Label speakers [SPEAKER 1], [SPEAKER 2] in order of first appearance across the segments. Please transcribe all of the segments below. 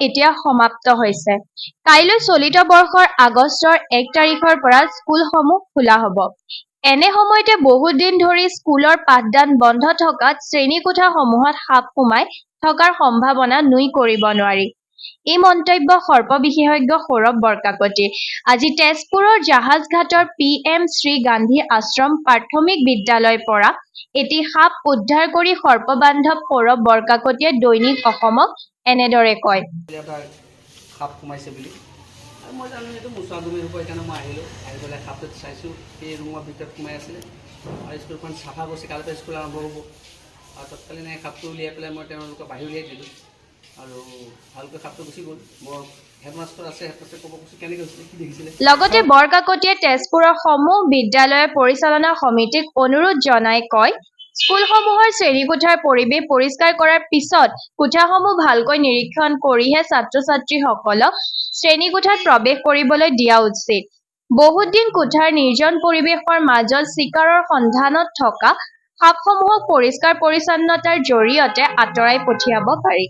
[SPEAKER 1] এতিয়া সমাপ্ত হৈছে। কাইলৈ চলিত বৰ্ষৰ আগষ্টৰ 1 তাৰিখৰ পৰা স্কুলসমূহ খোলা হ'ব। এনে সময়তে বহুত দিন ধৰি স্কুলৰ পাঠদান বন্ধ থকাত শ্ৰেণীকোঠাসমূহত সাপ সোমাই থকাৰ সম্ভাৱনা নুই কৰিব নোৱাৰি। এই মন্তব্য সৰ্প বিশেষজ্ঞ সৌৰভ বৰকাকতিৰ। আজি তেজপুৰৰ জাহাজঘাটৰ PM শ্ৰী গান্ধী আশ্ৰম প্ৰাথমিক বিদ্যালয়ৰ পৰা এটি সাপ উদ্ধাৰ কৰি সৰ্পবান্ধৱ সৌৰভ বৰকাকতিয়ে দৈনিক অসমক এনেদৰে কয়।
[SPEAKER 2] সাপ সোমাইছে বুলি মই জানো এইটো মোচাগুমিৰ হ'ব, সেইকাৰণে মই আহিলোঁ। আহি পেলাই সাপটোত চাইছোঁ সেই ৰুমৰ ভিতৰত সোমাই আছিলে আৰু স্কুলখন চাফা কৰিছে। কালিৰ পৰা স্কুল আৰম্ভ হ'ব আৰু তৎকালীন সাপটো উলিয়াই পেলাই মই তেওঁলোকক বাহিৰ উলিয়াই দিলোঁ আৰু ভালকৈ সাপটো গুচি গ'ল। মই হেডমাষ্টাৰ আছে, হেডমাষ্টাৰে ক'ব কৈছোঁ কেনেকৈ হৈছিলে, কি দেখিছিলে।
[SPEAKER 1] লগতে বৰকাকতিয়ে তেজপুৰৰ সমূহ বিদ্যালয়ৰ পৰিচালনা সমিতিক অনুৰোধ জনাই কয়, স্কুলসমূহৰ শ্ৰেণীকোঠাৰ পৰিৱেশ পৰিষ্কাৰ কৰাৰ পিছত কোঠাসমূহ ভালকৈ নিৰীক্ষণ কৰিহে ছাত্ৰ-ছাত্ৰীসকলক শ্ৰেণীকোঠাত প্ৰৱেশ কৰিবলৈ দিয়া উচিত। বহুত দিন কোঠাৰ নিৰ্জন পৰিৱেশৰ মাজত চিকাৰৰ সন্ধানত থকা সাপসমূহক পৰিষ্কাৰ পৰিচ্ছন্নতাৰ জৰিয়তে আঁতৰাই পঠিয়াব পাৰি।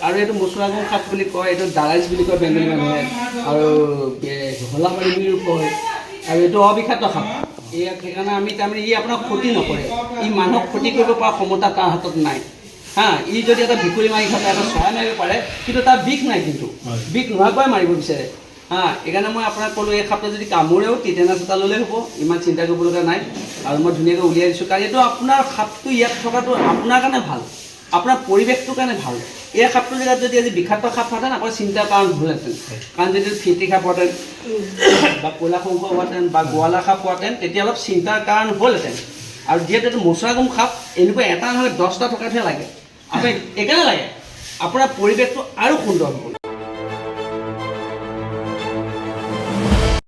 [SPEAKER 2] আৰু এইটো মোচাগুম সাপ বুলি কয়, এইটো দাৰাইজ বুলি কয় বেংগলী মানুহে, আৰু হলাবাৰী বুলিও কয়, আৰু এইটো অবিষাক্ত সাপ। ইয়াক সেইকাৰণে আমি তাৰমানে ই আপোনাক ক্ষতি নকৰে, ই মানুহক ক্ষতি কৰিব পৰা ক্ষমতা তাৰ হাতত নাই। ই যদি এটা ভেকুলী মাৰি খালে এটা চৰাই মাৰিব পাৰে, কিন্তু তাৰ বিষ নাই, কিন্তু বিষ নোহোৱাকৈ মাৰিব বিচাৰে। সেইকাৰণে মই আপোনাক ক'লোঁ এই সাপটো যদি কামোৰেও টিটেনাছ এটা ল'লে হ'ব, ইমান চিন্তা কৰিবলগীয়া নাই। আৰু মই ধুনীয়াকৈ উলিয়াই দিছোঁ, কাৰণ এইটো আপোনাৰ সাপটো ইয়াত থকাটো আপোনাৰ কাৰণে ভাল, আপোনাৰ পৰিৱেশটোৰ কাৰণে ভাল। এই সাপটোৰ জেগাত যদি আজি বিষাক্ত সাপ থাকেন আপোনাৰ চিন্তাৰ কাৰণ হ'লহেঁতেন। কাৰণ যদি ফিটি সাপ হোৱাহেঁতেন বা ক'লা শংখ হোৱাহেঁতেন বা গোৱালা সাপ হোৱাহেঁতেন তেতিয়া অলপ চিন্তাৰ কাৰণ হ'লহেঁতেন। আৰু যিহেতু এইটো মোচাগুম সাপ, এনেকুৱা এটা নহ'লে 10টা থকাতহে লাগে। আপুনি একেবাৰে লাগে, আপোনাৰ পৰিৱেশটো আৰু সুন্দৰ হ'ব।